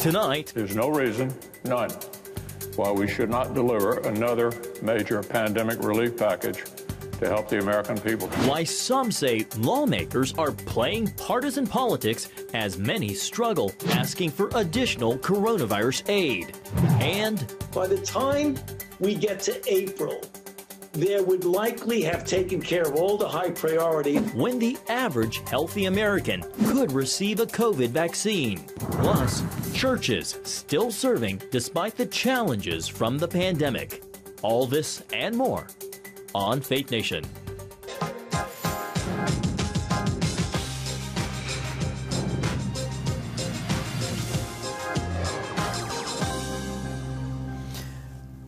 Tonight, there's no reason, none, why we should not deliver another major pandemic relief package to help the American people. Why some say lawmakers are playing partisan politics as many struggle, asking for additional coronavirus aid. And by the time we get to April, there would likely have taken care of all the high priority. When the average healthy American could receive a COVID vaccine. Plus, churches still serving despite the challenges from the pandemic. All this and more on Faith Nation.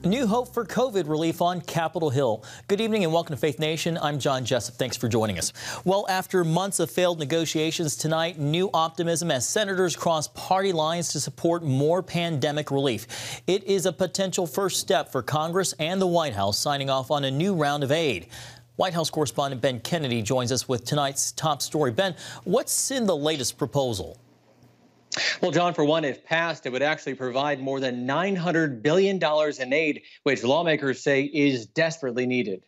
New hope for COVID relief on Capitol Hill. Good evening and welcome to Faith Nation. I'm John Jessup. Thanks for joining us. Well, after months of failed negotiations tonight, new optimism as senators cross party lines to support more pandemic relief. It is a potential first step for Congress and the White House signing off on a new round of aid. White House correspondent Ben Kennedy joins us with tonight's top story. Ben, what's in the latest proposal? Well, John, for one, if passed, it would actually provide more than $900 billion in aid, which lawmakers say is desperately needed.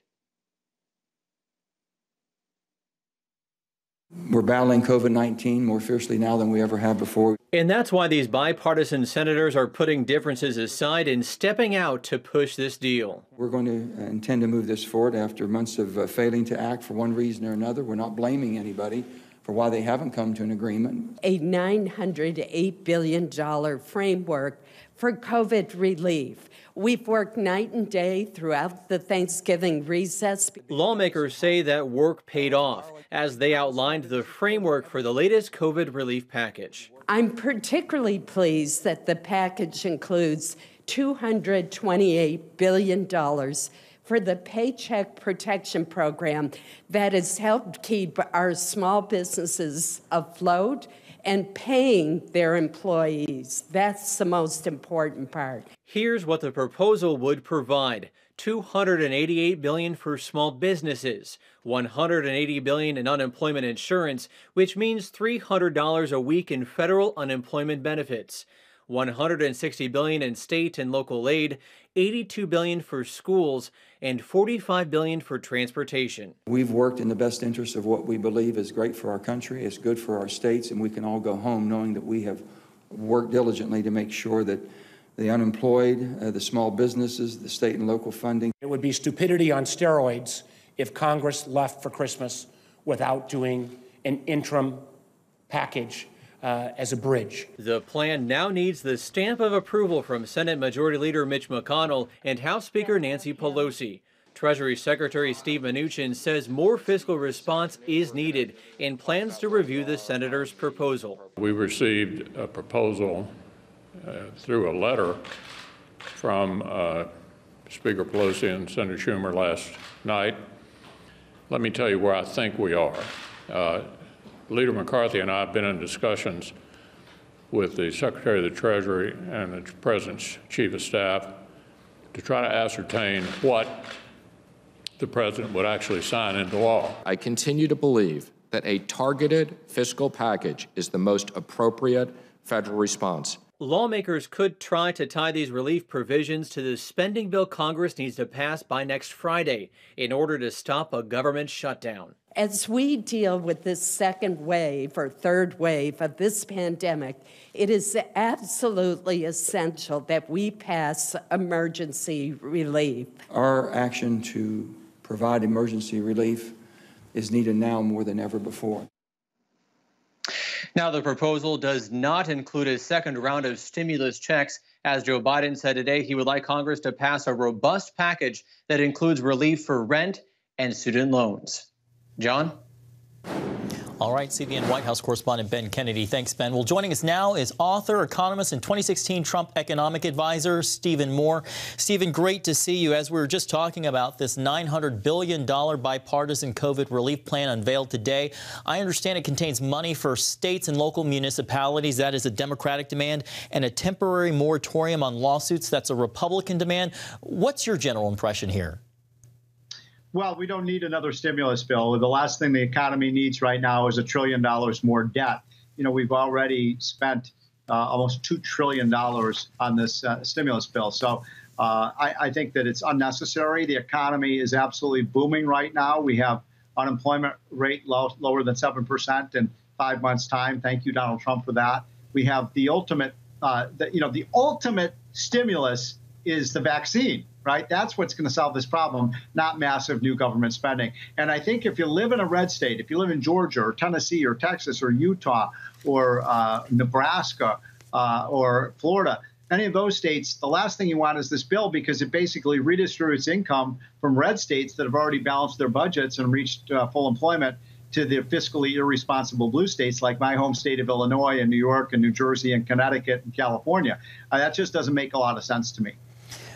We're battling COVID-19 more fiercely now than we ever have before. And that's why these bipartisan senators are putting differences aside and stepping out to push this deal. We're going to intend to move this forward after months of failing to act for one reason or another. We're not blaming anybody for why they haven't come to an agreement. A $908 billion framework for COVID relief. We've worked night and day throughout the Thanksgiving recess. Lawmakers say that work paid off as they outlined the framework for the latest COVID relief package. I'm particularly pleased that the package includes $228 billion for the Paycheck Protection Program that has helped keep our small businesses afloat and paying their employees. That's the most important part. Here's what the proposal would provide. $288 billion for small businesses, $180 billion in unemployment insurance, which means $300 a week in federal unemployment benefits, $160 billion in state and local aid, $82 billion for schools, and $45 billion for transportation. We've worked in the best interest of what we believe is great for our country, it's good for our states, and we can all go home knowing that we have worked diligently to make sure that the unemployed, the small businesses, the state and local funding. It would be stupidity on steroids if Congress left for Christmas without doing an interim package as a bridge. The plan now needs the stamp of approval from Senate Majority Leader Mitch McConnell and House Speaker Nancy Pelosi. Treasury Secretary Steve Mnuchin says more fiscal response is needed and plans to review the senator's proposal. We received a proposal through a letter from Speaker Pelosi and Senator Schumer last night. Let me tell you where I think we are. Leader McCarthy and I have been in discussions with the Secretary of the Treasury and the President's Chief of Staff to try to ascertain what the President would actually sign into law. I continue to believe that a targeted fiscal package is the most appropriate federal response. Lawmakers could try to tie these relief provisions to the spending bill Congress needs to pass by next Friday in order to stop a government shutdown. As we deal with this second wave or third wave of this pandemic, it is absolutely essential that we pass emergency relief. Our action to provide emergency relief is needed now more than ever before. Now, the proposal does not include a second round of stimulus checks. As Joe Biden said today, he would like Congress to pass a robust package that includes relief for rent and student loans. John? All right, CBN White House correspondent Ben Kennedy. Thanks, Ben. Well, joining us now is author, economist, and 2016 Trump economic advisor, Stephen Moore. Stephen, great to see you. As we were just talking about this $900 billion bipartisan COVID relief plan unveiled today, I understand it contains money for states and local municipalities. That is a Democratic demand, and a temporary moratorium on lawsuits. That's a Republican demand. What's your general impression here? Well, we don't need another stimulus bill. The last thing the economy needs right now is $1 trillion more debt. You know, we've already spent almost $2 trillion on this stimulus bill. So I think that it's unnecessary. The economy is absolutely booming right now. We have unemployment rate lower than 7% in 5 months' time. Thank you, Donald Trump, for that. We have the ultimate, the ultimate stimulus is the vaccine, right? That's what's going to solve this problem, not massive new government spending. And I think if you live in a red state, if you live in Georgia or Tennessee or Texas or Utah or Nebraska or Florida, any of those states, the last thing you want is this bill, because it basically redistributes income from red states that have already balanced their budgets and reached full employment to the fiscally irresponsible blue states like my home state of Illinois and New York and New Jersey and Connecticut and California. That just doesn't make a lot of sense to me.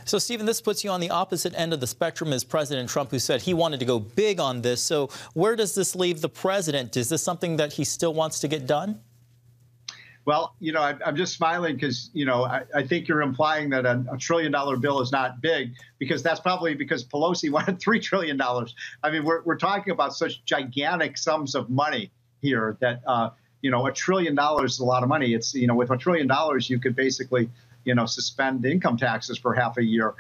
So, Stephen, this puts you on the opposite end of the spectrum as President Trump, who said he wanted to go big on this. So where does this leave the president? Is this something that he still wants to get done? Well, I'm just smiling because, I think you're implying that a $1 trillion bill is not big, because that's probably because Pelosi wanted $3 trillion. I mean, we're talking about such gigantic sums of money here that, $1 trillion is a lot of money. It's, with $1 trillion, you could basically, suspend income taxes for half a year.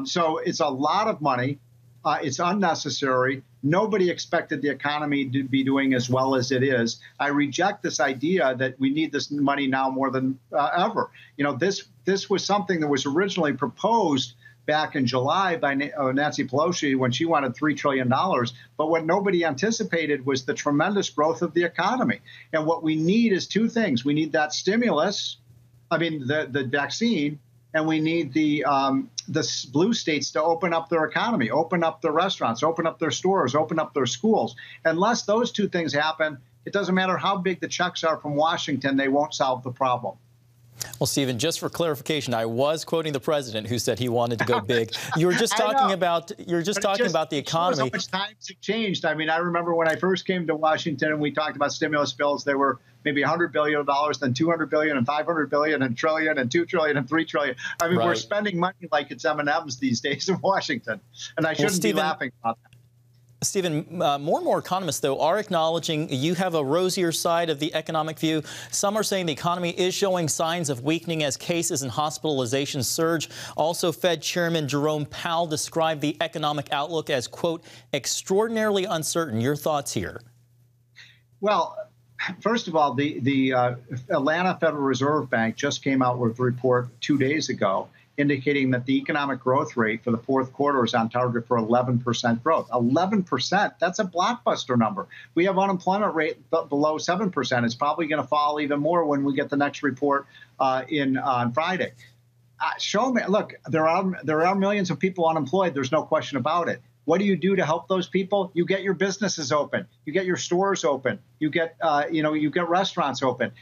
So it's a lot of money. It's unnecessary. Nobody expected the economy to be doing as well as it is. I reject this idea that we need this money now more than ever. This was something that was originally proposed back in July by Nancy Pelosi when she wanted $3 trillion. But what nobody anticipated was the tremendous growth of the economy. And what we need is two things. We need that stimulus, the vaccine, and we need the blue states to open up their economy, open up their restaurants, open up their stores, open up their schools. Unless those two things happen, it doesn't matter how big the checks are from Washington, they won't solve the problem. Well, Stephen, just for clarification, I was quoting the president who said he wanted to go big. You were just talking about the economy. How much times have changed. I mean, I remember when I first came to Washington and we talked about stimulus bills, there were maybe $100 billion, then $200 billion, and $500 billion, and trillion, and $2 trillion, and $3 trillion. I mean, We're spending money like it's M&Ms these days in Washington, and I shouldn't be laughing about that. Stephen, more and more economists, though, are acknowledging you have a rosier side of the economic view. Some are saying the economy is showing signs of weakening as cases and hospitalizations surge. Also, Fed Chairman Jerome Powell described the economic outlook as, quote, extraordinarily uncertain. Your thoughts here? Well, first of all, the Atlanta Federal Reserve Bank just came out with a report 2 days ago indicating that the economic growth rate for the fourth quarter is on target for 11% growth. 11%, that's a blockbuster number. We have unemployment rate below 7%. It's probably going to fall even more when we get the next report on Friday. Show me, look, there are millions of people unemployed. There's no question about it. What do you do to help those people? You get your businesses open. You get your stores open. You get, you get restaurants open.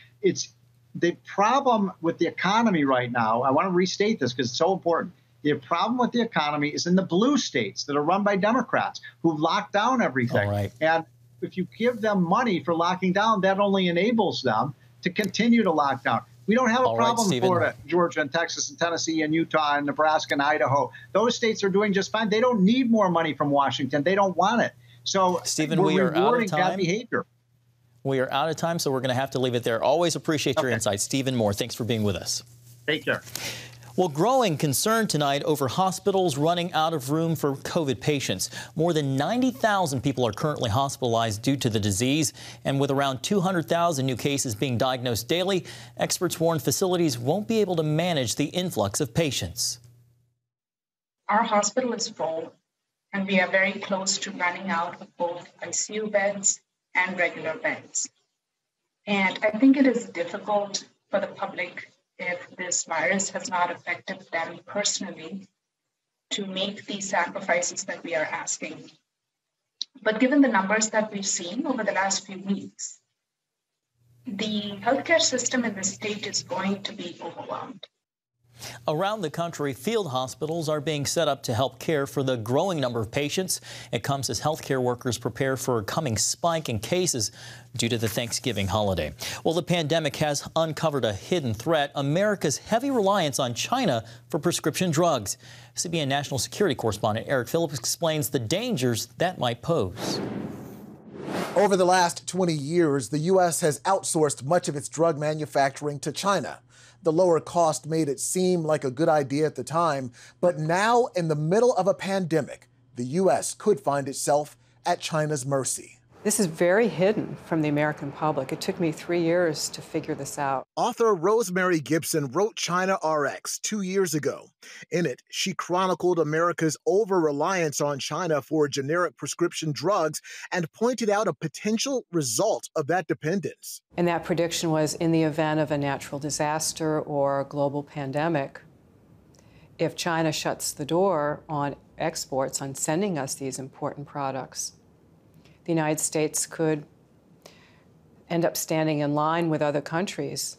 The problem with the economy right now, I want to restate this because it's so important. The problem with the economy is in the blue states that are run by Democrats who lock down everything. Right. And if you give them money for locking down, that only enables them to continue to lock down. We don't have a problem in Florida, Georgia, and Texas, and Tennessee, and Utah, and Nebraska, and Idaho. Those states are doing just fine. They don't need more money from Washington. They don't want it. So Stephen, we're we are out of time. Bad behavior. We are out of time, so we're going to have to leave it there. Always appreciate your insights. Stephen Moore, thanks for being with us. Take care. Well, growing concern tonight over hospitals running out of room for COVID patients. More than 90,000 people are currently hospitalized due to the disease. And with around 200,000 new cases being diagnosed daily, experts warn facilities won't be able to manage the influx of patients. Our hospital is full, and we are very close to running out of both ICU beds and regular beds. And I think it is difficult for the public, if this virus has not affected them personally, to make these sacrifices that we are asking. But given the numbers that we've seen over the last few weeks, the healthcare system in the state is going to be overwhelmed. Around the country, field hospitals are being set up to help care for the growing number of patients. It comes as healthcare workers prepare for a coming spike in cases due to the Thanksgiving holiday. Well, the pandemic has uncovered a hidden threat: America's heavy reliance on China for prescription drugs. CBN national security correspondent Eric Phillips explains the dangers that might pose. Over the last 20 years, the U.S. has outsourced much of its drug manufacturing to China. The lower cost made it seem like a good idea at the time, but now, in the middle of a pandemic, the U.S. could find itself at China's mercy. This is very hidden from the American public. It took me 3 years to figure this out. Author Rosemary Gibson wrote China RX 2 years ago. In it, she chronicled America's over-reliance on China for generic prescription drugs and pointed out a potential result of that dependence. And that prediction was, in the event of a natural disaster or a global pandemic, if China shuts the door on exports, on sending us these important products, the United States could end up standing in line with other countries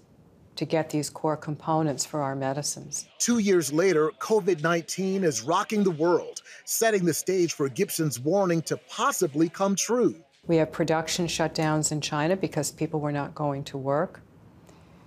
to get these core components for our medicines. 2 years later, COVID-19 is rocking the world, setting the stage for Gibson's warning to possibly come true. We have production shutdowns in China because people were not going to work.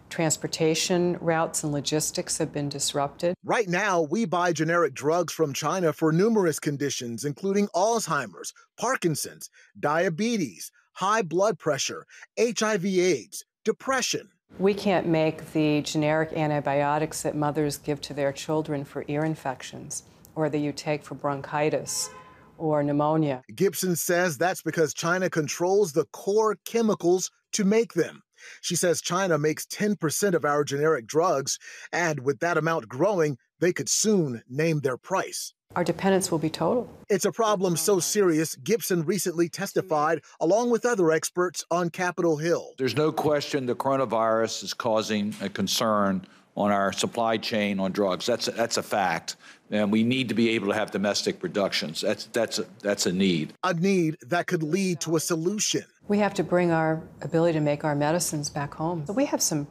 Transportation routes and logistics have been disrupted. Right now, we buy generic drugs from China for numerous conditions, including Alzheimer's, Parkinson's, diabetes, high blood pressure, HIV/AIDS, depression. We can't make the generic antibiotics that mothers give to their children for ear infections, or that you take for bronchitis or pneumonia. Gibson says that's because China controls the core chemicals to make them. She says China makes 10% of our generic drugs, and with that amount growing, they could soon name their price. Our dependence will be total. It's a problem so serious, Gibson recently testified, along with other experts, on Capitol Hill. There's no question the coronavirus is causing a concern on our supply chain on drugs. That's a fact. And we need to be able to have domestic productions. That's a need. A need that could lead to a solution. We have to bring our ability to make our medicines back home. We have some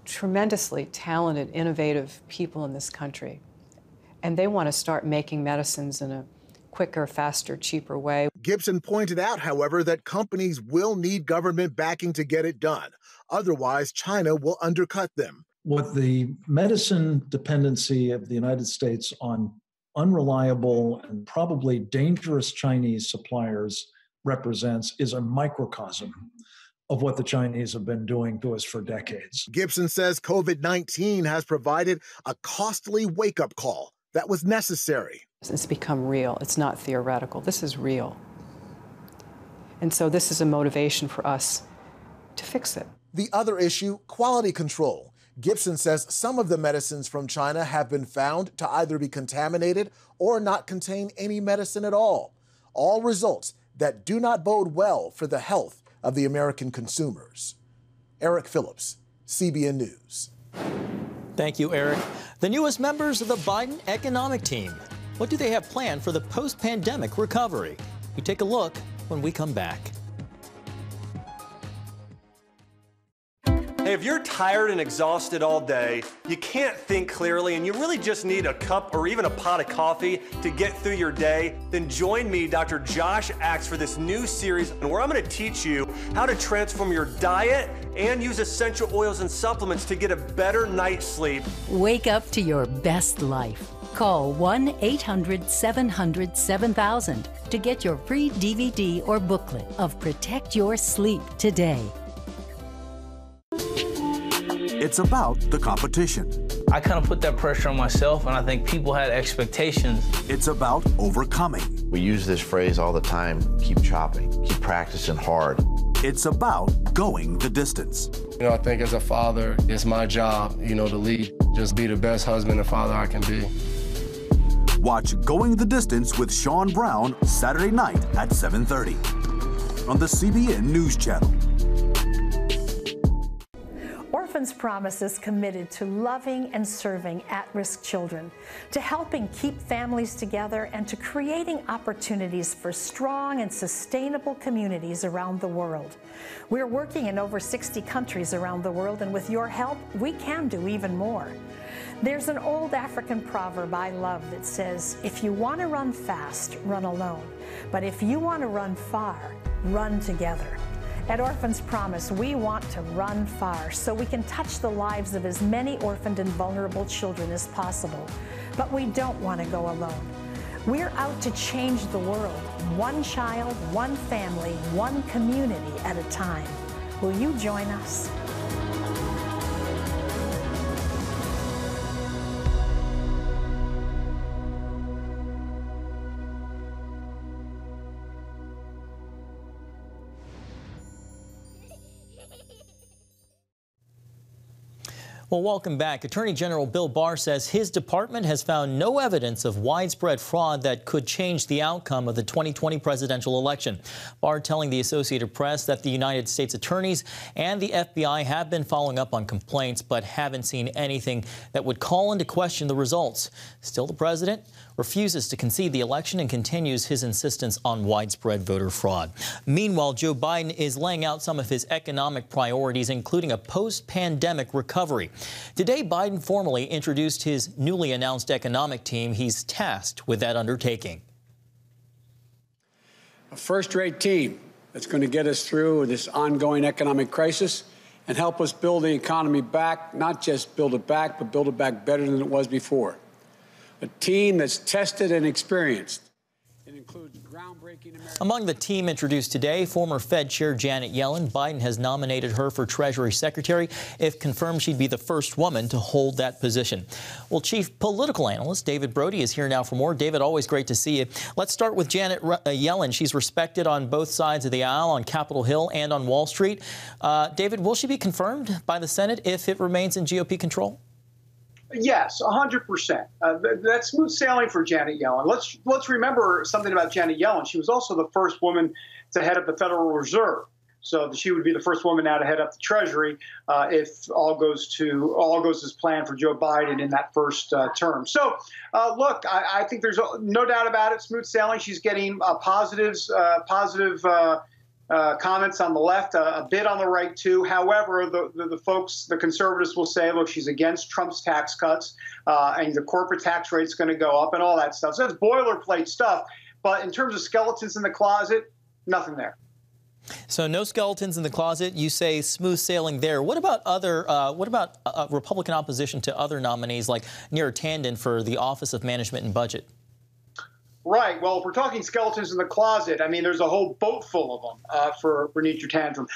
tremendously talented, innovative people in this country, and they want to start making medicines in a quicker, faster, cheaper way. Gibson pointed out, however, that companies will need government backing to get it done. Otherwise, China will undercut them. What the medicine dependency of the United States on unreliable and probably dangerous Chinese suppliers represents is a microcosm of what the Chinese have been doing to us for decades. Gibson says COVID-19 has provided a costly wake-up call that was necessary. It's become real. It's not theoretical. This is real. And so this is a motivation for us to fix it. The other issue, quality control. Gibson says some of the medicines from China have been found to either be contaminated or not contain any medicine at all. All results that do not bode well for the health of the American consumers. Eric Phillips, CBN News. Thank you, Eric. The newest members of the Biden economic team. What do they have planned for the post-pandemic recovery? We take a look when we come back. Hey, if you're tired and exhausted all day, you can't think clearly, and you really just need a cup or even a pot of coffee to get through your day, then join me, Dr. Josh Axe, for this new series where I'm going to teach you how to transform your diet and use essential oils and supplements to get a better night's sleep. Wake up to your best life. Call 1-800-700-7000 to get your free DVD or booklet of Protect Your Sleep today. It's about the competition. I kind of put that pressure on myself, and I think people had expectations. It's about overcoming. We use this phrase all the time, keep chopping, keep practicing hard. It's about going the distance. I think as a father, it's my job, to lead, just be the best husband and father I can be. Watch Going the Distance with Sean Brown Saturday night at 7:30 on the CBN News Channel. Orphans Promise is committed to loving and serving at-risk children, to helping keep families together, and to creating opportunities for strong and sustainable communities around the world. We're working in over 60 countries around the world, and with your help, we can do even more. There's an old African proverb I love that says, if you want to run fast, run alone. But if you want to run far, run together. At Orphans Promise, we want to run far so we can touch the lives of as many orphaned and vulnerable children as possible. But we don't want to go alone. We're out to change the world, one child, one family, one community at a time. Will you join us? Well, welcome back. Attorney General Bill Barr says his department has found no evidence of widespread fraud that could change the outcome of the 2020 presidential election. Barr telling the Associated Press that the United States attorneys and the FBI have been following up on complaints, but haven't seen anything that would call into question the results. Still, the president refuses to concede the election and continues his insistence on widespread voter fraud. Meanwhile, Joe Biden is laying out some of his economic priorities, including a post-pandemic recovery. Today, Biden formally introduced his newly announced economic team he's tasked with that undertaking. A first-rate team that's going to get us through this ongoing economic crisis and help us build the economy back, not just build it back, but build it back better than it was before. A team that's tested and experienced. It includes groundbreaking American... Among the team introduced today, former Fed Chair Janet Yellen. Biden has nominated her for Treasury Secretary. If confirmed, she'd be the first woman to hold that position. Well, Chief Political Analyst David Brody is here now for more. David, always great to see you. Let's start with Janet Yellen. She's respected on both sides of the aisle, on Capitol Hill and on Wall Street. David, will she be confirmed by the Senate if it remains in GOP control? Yes, 100%. That's smooth sailing for Janet Yellen. Let's remember something about Janet Yellen. She was also the first woman to head up the Federal Reserve, so she would be the first woman now to head up the Treasury if all goes as planned for Joe Biden in that first term. So, look, I think there's no doubt about it. Smooth sailing. She's getting positive comments on the left, a bit on the right, too. However, the folks, the conservatives will say, look, she's against Trump's tax cuts and the corporate tax rate's going to go up and all that stuff. So that's boilerplate stuff. But in terms of skeletons in the closet, nothing there. So no skeletons in the closet. You say smooth sailing there. What about Republican opposition to other nominees like Neera Tanden for the Office of Management and Budget? Right. Well, if we're talking skeletons in the closet, I mean, there's a whole boat full of them for Neera Tanden.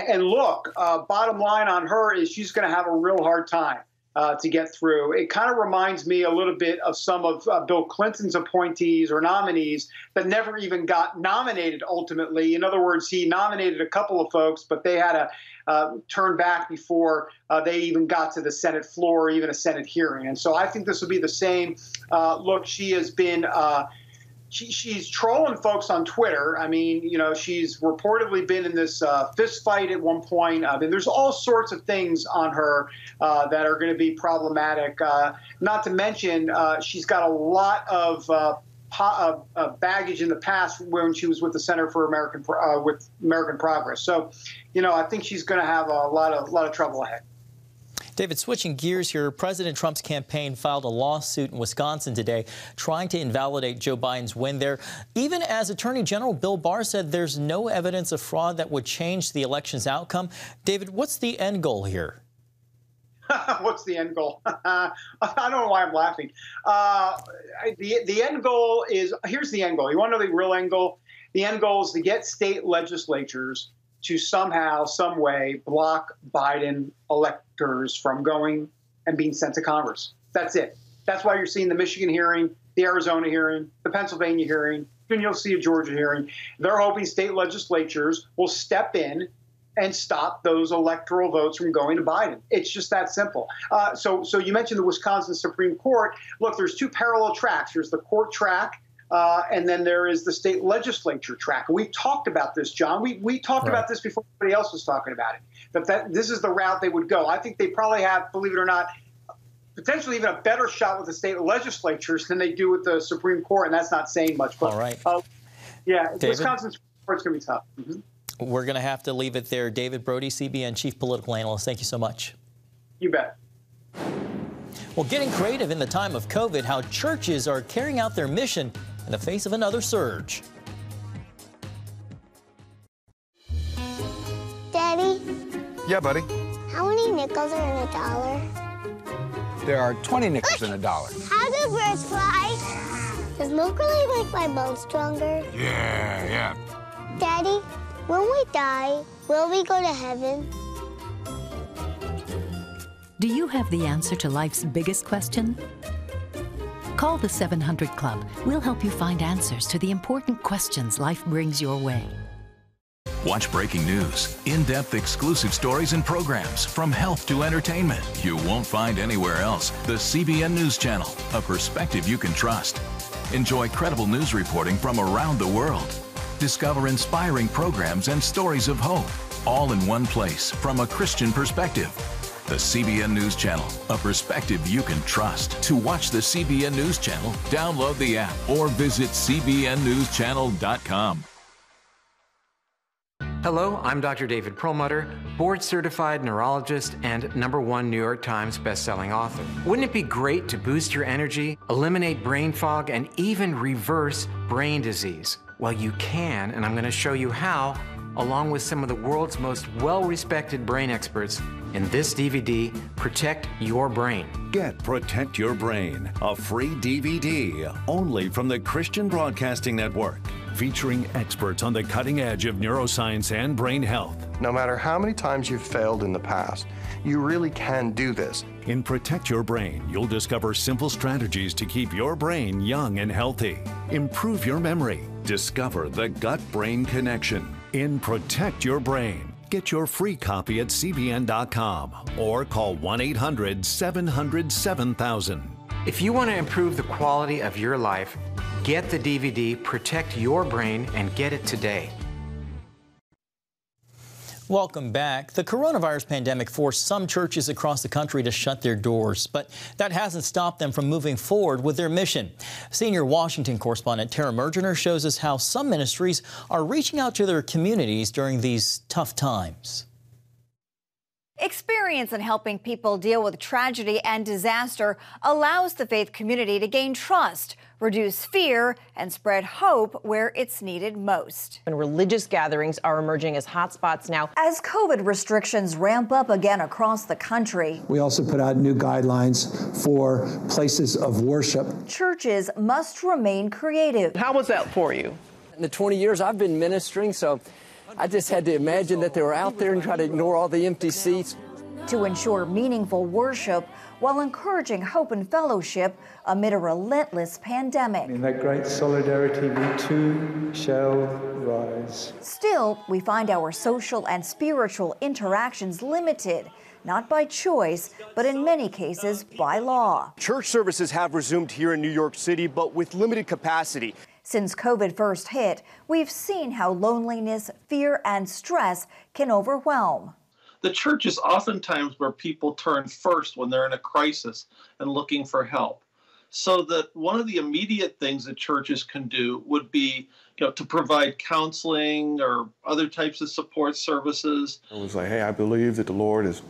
And look, bottom line on her is she's going to have a real hard time to get through. It kind of reminds me a little bit of some of Bill Clinton's appointees or nominees that never even got nominated ultimately. In other words, he nominated a couple of folks, but they had to turn back before they even got to the Senate floor or even a Senate hearing. And so I think this will be the same. Look, she has been she's trolling folks on Twitter. I mean, you know, she's reportedly been in this fist fight at one point. I mean, there's all sorts of things on her that are going to be problematic. Not to mention, she's got a lot of baggage in the past when she was with the Center for American Progress. So, you know, I think she's going to have a lot of trouble ahead. David, switching gears here, President Trump's campaign filed a lawsuit in Wisconsin today trying to invalidate Joe Biden's win there. Even as Attorney General Bill Barr said there's no evidence of fraud that would change the election's outcome. David, what's the end goal here? What's the end goal? I don't know why I'm laughing. The end goal is, here's the end goal. You want to know the real end goal? The end goal is to get state legislatures to somehow, some way, block Biden electors from going and being sent to Congress. That's it. That's why you're seeing the Michigan hearing, the Arizona hearing, the Pennsylvania hearing, and you'll see a Georgia hearing. They're hoping state legislatures will step in and stop those electoral votes from going to Biden. It's just that simple. So you mentioned the Wisconsin Supreme Court. Look, there's two parallel tracks. There's the court track, and then there is the state legislature track. And we've talked about this, John. We talked about this before everybody else was talking about it, that this is the route they would go. I think they probably have, believe it or not, potentially even a better shot with the state legislatures than they do with the Supreme Court, and that's not saying much. But, all right. Yeah, David? Wisconsin Supreme Court's going to be tough. Mm-hmm. We're going to have to leave it there. David Brody, CBN Chief Political Analyst, thank you so much. You bet. Well, getting creative in the time of COVID, how churches are carrying out their mission in the face of another surge. Daddy? Yeah, buddy? How many nickels are in a dollar? There are 20 nickels in a dollar. How do birds fly? Does milk really make my bones stronger? Yeah. Daddy, when we die, will we go to heaven? Do you have the answer to life's biggest question? Call the 700 Club. We'll help you find answers to the important questions life brings your way. Watch breaking news, in-depth exclusive stories and programs from health to entertainment you won't find anywhere else. The CBN News Channel, a perspective you can trust. Enjoy credible news reporting from around the world. Discover inspiring programs and stories of hope, all in one place from a Christian perspective. The CBN News Channel, a perspective you can trust. To watch the CBN News Channel, download the app or visit cbnnewschannel.com. Hello, I'm Dr. David Perlmutter, board-certified neurologist and #1 New York Times bestselling author. Wouldn't it be great to boost your energy, eliminate brain fog, and even reverse brain disease? Well, you can, and I'm going to show you how, along with some of the world's most well-respected brain experts in this DVD, Protect Your Brain. Get Protect Your Brain, a free DVD only from the Christian Broadcasting Network, featuring experts on the cutting edge of neuroscience and brain health. No matter how many times you've failed in the past, you really can do this. In Protect Your Brain, you'll discover simple strategies to keep your brain young and healthy. Improve your memory. Discover the gut-brain connection. In Protect Your Brain, get your free copy at cbn.com or call 1-800-700-7000. If you want to improve the quality of your life, get the DVD Protect Your Brain and get it today. Welcome back. The coronavirus pandemic forced some churches across the country to shut their doors, but that hasn't stopped them from moving forward with their mission. Senior Washington correspondent Tara Mergener shows us how some ministries are reaching out to their communities during these tough times. Experience in helping people deal with tragedy and disaster allows the faith community to gain trust, reduce fear, and spread hope where it's needed most. And religious gatherings are emerging as hotspots now. As COVID restrictions ramp up again across the country, we also put out new guidelines for places of worship. Churches must remain creative. How was that for you? In the 20 years I've been ministering, so I just had to imagine that they were out there and try to ignore all the empty seats. To ensure meaningful worship while encouraging hope and fellowship amid a relentless pandemic. In that great solidarity, we too shall rise. Still, we find our social and spiritual interactions limited, not by choice, but in many cases by law. Church services have resumed here in New York City, but with limited capacity. Since COVID first hit, we've seen how loneliness, fear, and stress can overwhelm. The church is oftentimes where people turn first when they're in a crisis and looking for help. So that one of the immediate things that churches can do would be, to provide counseling or other types of support services. It was like, hey, I believe that the Lord is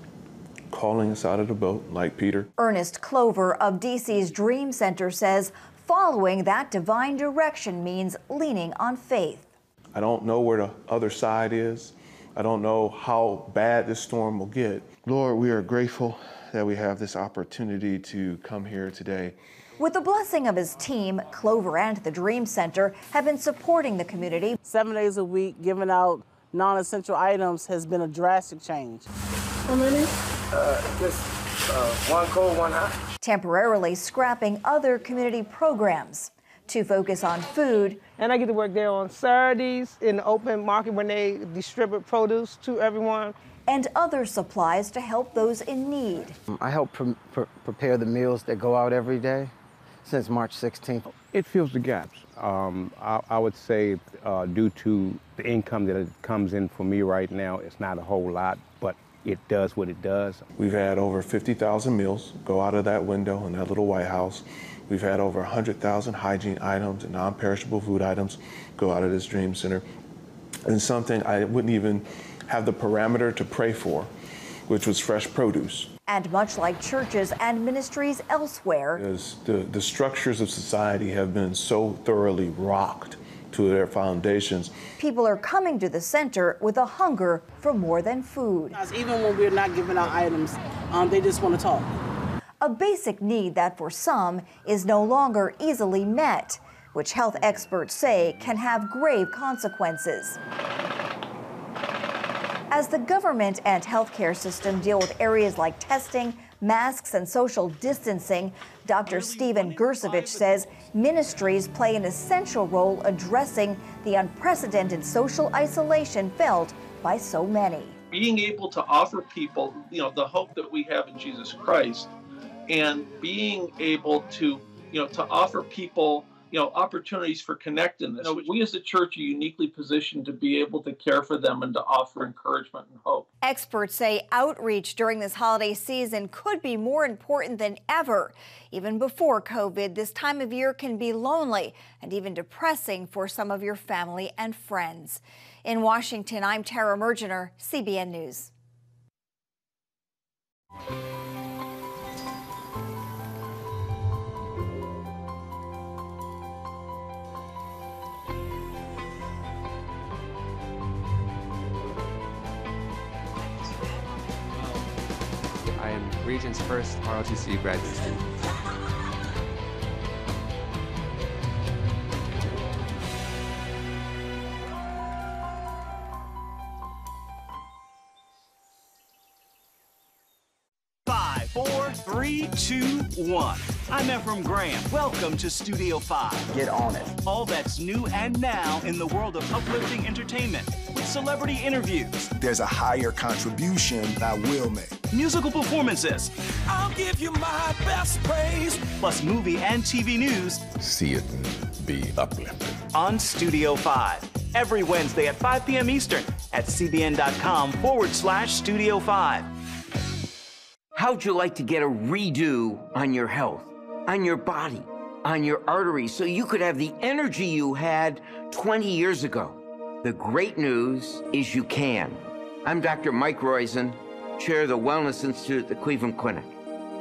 calling us out of the boat, like Peter. Ernest Clover of DC's Dream Center says following that divine direction means leaning on faith. I don't know where the other side is. I don't know how bad this storm will get. Lord, we are grateful that we have this opportunity to come here today. With the blessing of his team, Clover and the Dream Center have been supporting the community. 7 days a week, giving out non-essential items has been a drastic change. How many? Just one cold, one hot. Temporarily scrapping other community programs to focus on food. And I get to work there on Saturdays in the open market when they distribute produce to everyone. And other supplies to help those in need. I help prepare the meals that go out every day since March 16th. It fills the gaps. I would say due to the income that comes in for me right now, it's not a whole lot, but it does what it does. We've had over 50,000 meals go out of that window in that little White House. We've had over 100,000 hygiene items and non-perishable food items go out of this Dream Center. And something I wouldn't even have the parameter to pray for, which was fresh produce. And much like churches and ministries elsewhere, because the structures of society have been so thoroughly rocked to their foundations. People are coming to the center with a hunger for more than food. Even when we're not giving out items, they just want to talk. A basic need that for some is no longer easily met. which health experts say can have grave consequences. As the government and healthcare system deal with areas like testing, masks, and social distancing, Dr. Stephen Gersovich says ministries play an essential role addressing the unprecedented social isolation felt by so many. Being able to offer people, the hope that we have in Jesus Christ, and being able to, to offer people, opportunities for connectedness. We as a church are uniquely positioned to be able to care for them and to offer encouragement and hope. Experts say outreach during this holiday season could be more important than ever. Even before COVID, this time of year can be lonely and even depressing for some of your family and friends. In Washington, I'm Tara Mergener, CBN News. I am Regent's first ROTC graduate student. Five, 4, 3, 2, 1. I'm Ephraim Graham. Welcome to Studio 5. Get on it. All that's new and now in the world of uplifting entertainment with celebrity interviews. There's a higher contribution I will make. Musical performances. I'll give you my best praise. Plus movie and TV news. See it and be uplifted. On Studio 5. Every Wednesday at 5 p.m. Eastern at cbn.com/Studio 5. How'd you like to get a redo on your health, on your body, on your arteries, so you could have the energy you had 20 years ago? The great news is you can. I'm Dr. Mike Roizen, chair of the Wellness Institute at the Cleveland Clinic.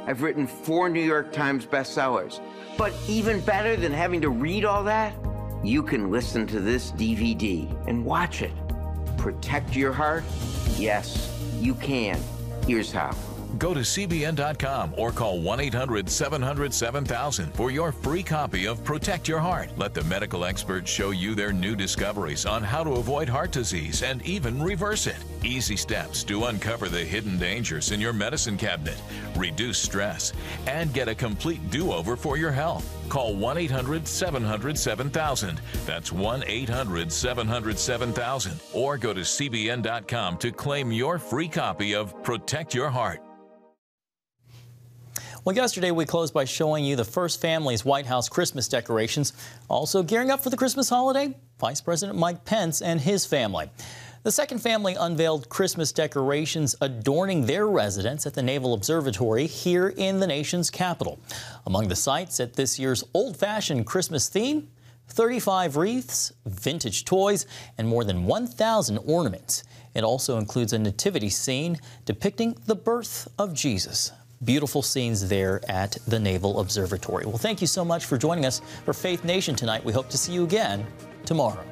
I've written 4 New York Times bestsellers. But even better than having to read all that, you can listen to this DVD and watch it. Protect your heart? Yes, you can. Here's how. Go to CBN.com or call 1-800-700-7000 for your free copy of Protect Your Heart. Let the medical experts show you their new discoveries on how to avoid heart disease and even reverse it. Easy steps to uncover the hidden dangers in your medicine cabinet, reduce stress, and get a complete do-over for your health. Call 1-800-700-7000. That's 1-800-700-7000. Or go to CBN.com to claim your free copy of Protect Your Heart. Well, yesterday we closed by showing you the first family's White House Christmas decorations. Also gearing up for the Christmas holiday, Vice President Mike Pence and his family. The second family unveiled Christmas decorations adorning their residence at the Naval Observatory here in the nation's capital. Among the sights at this year's old-fashioned Christmas theme, 35 wreaths, vintage toys, and more than 1,000 ornaments. It also includes a nativity scene depicting the birth of Jesus. Beautiful scenes there at the Naval Observatory. Well, thank you so much for joining us for Faith Nation tonight. We hope to see you again tomorrow.